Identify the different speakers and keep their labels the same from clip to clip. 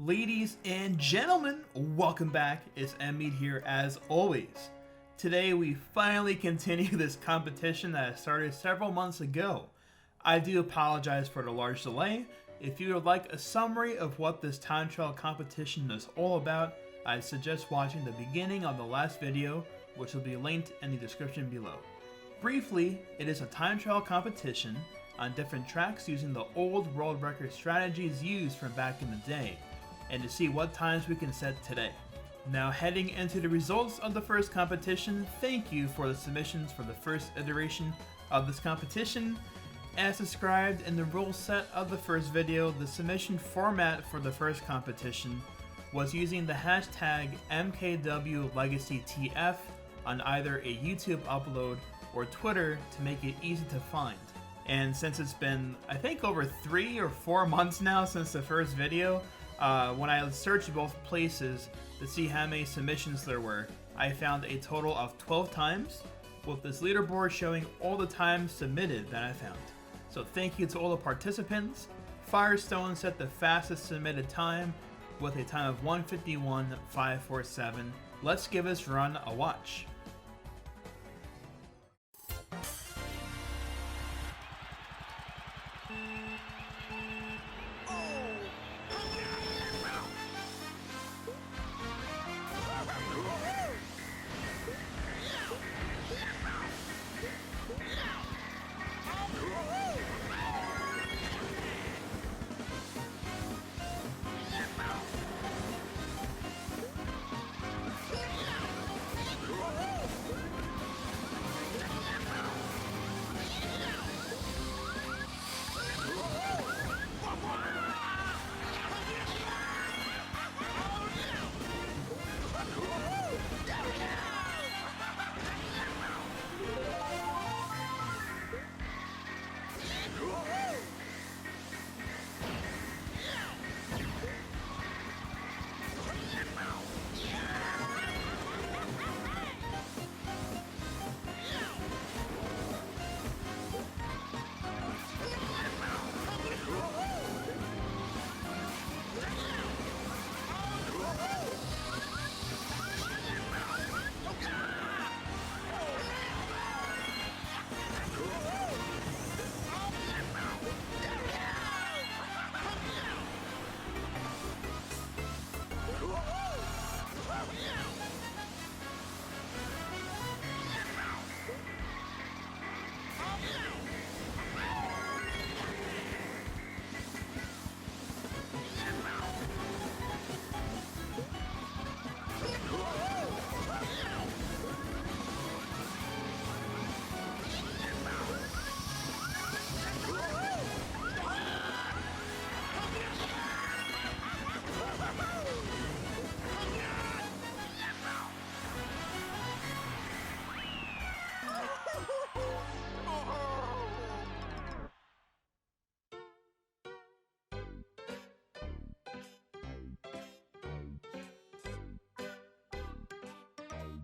Speaker 1: Ladies and gentlemen, welcome back. It's NMeade here as always. Today we finally continue this competition that started several months ago. I do apologize for the large delay. If you would like a summary of what this time trial competition is all about, I suggest watching the beginning of the last video, which will be linked in the description below. Briefly, it is a time trial competition on different tracks using the old world record strategies used from back in the day, and to see what times we can set today. Now heading into the results of the first competition, thank you for the submissions for the first iteration of this competition. As described in the rule set of the first video, the submission format for the first competition was using the hashtag MKWLegacyTF on either a YouTube upload or Twitter to make it easy to find. And since it's been, I think, over 3 or 4 months now since the first video, when I searched both places to see how many submissions there were, I found a total of 12 times, with this leaderboard showing all the times submitted that I found. So thank you to all the participants. Firestone set the fastest submitted time with a time of 1:51.547. Let's give this run a watch.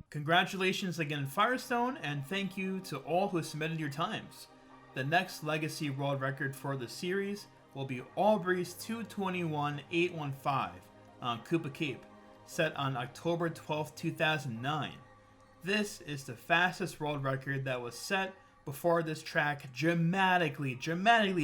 Speaker 1: Congratulations again, Firestone, and thank you to all who submitted your times. The next Legacy World Record for the series will be Aubrey's 2:21.815 on Koopa Cape, set on October 12, 2009. This is the fastest world record that was set before this track dramatically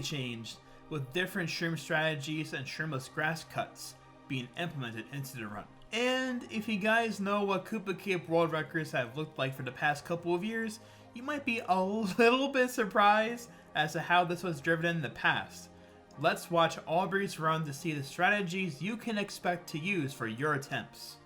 Speaker 1: changed, with different shroom strategies and shroomless grass cuts being implemented into the run. And if you guys know what Koopa Cape world records have looked like for the past couple of years, you might be a little bit surprised as to how this was driven in the past. Let's watch Aubrey's run to see the strategies you can expect to use for your attempts.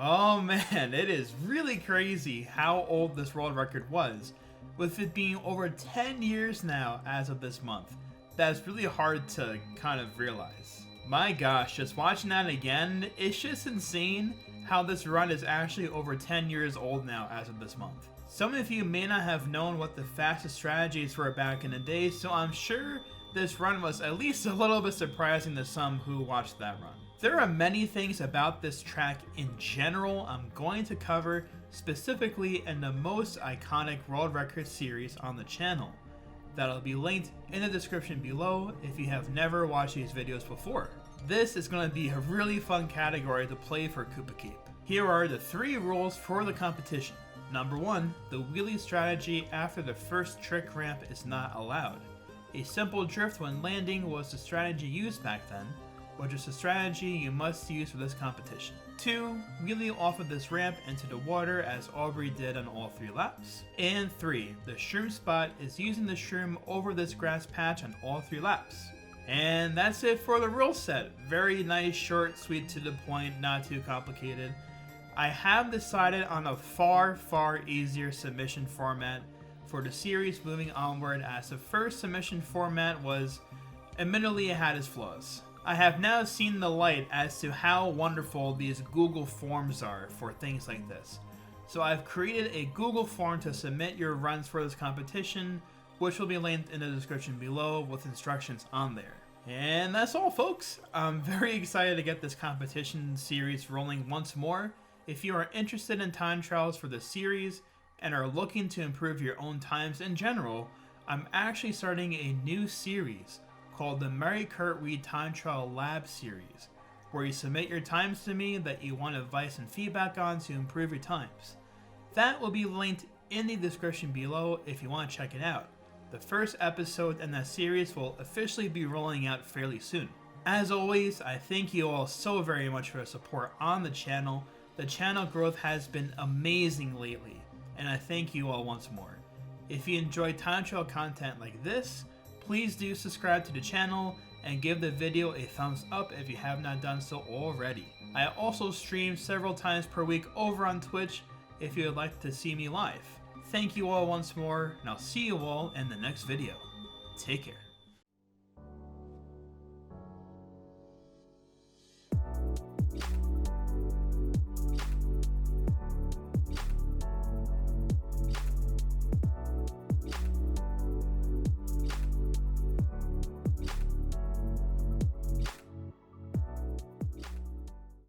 Speaker 1: Oh man, it is really crazy how old this world record was, with it being over 10 years now as of this month. That's really hard to kind of realize. My gosh, just watching that again, it's just insane how this run is actually over 10 years old now as of this month. Some of you may not have known what the fastest strategies were back in the day, so I'm sure this run was at least a little bit surprising to some who watched that run. There are many things about this track in general I'm going to cover specifically in the most iconic world record series on the channel. That'll be linked in the description below if you have never watched these videos before. This is going to be a really fun category to play for Koopa Cape. Here are the 3 rules for the competition. Number 1, the wheelie strategy after the first trick ramp is not allowed. A simple drift when landing was the strategy used back then, which is the strategy you must use for this competition. 2, wheelie off of this ramp into the water as Aubrey did on all 3 laps. And 3, the shroom spot is using the shroom over this grass patch on all 3 laps. And that's it for the rule set. Very nice, short, sweet, to the point, not too complicated. I have decided on a far easier submission format for the series moving onward, as the first submission format was, admittedly, it had its flaws. I have now seen the light as to how wonderful these Google Forms are for things like this. So I've created a Google form to submit your runs for this competition, which will be linked in the description below with instructions on there. And that's all, folks. I'm very excited to get this competition series rolling once more. If you are interested in time trials for the series and are looking to improve your own times in general, I'm actually starting a new series called the Kart Wii Time Trial Lab series, where you submit your times to me that you want advice and feedback on to improve your times. That will be linked in the description below if you want to check it out. The first episode in that series will officially be rolling out fairly soon. As always, I thank you all so very much for the support on the channel. The channel growth has been amazing lately, and I thank you all once more. If you enjoy time trial content like this, please do subscribe to the channel and give the video a thumbs up if you have not done so already. I also stream several times per week over on Twitch if you would like to see me live. Thank you all once more, and I'll see you all in the next video. Take care.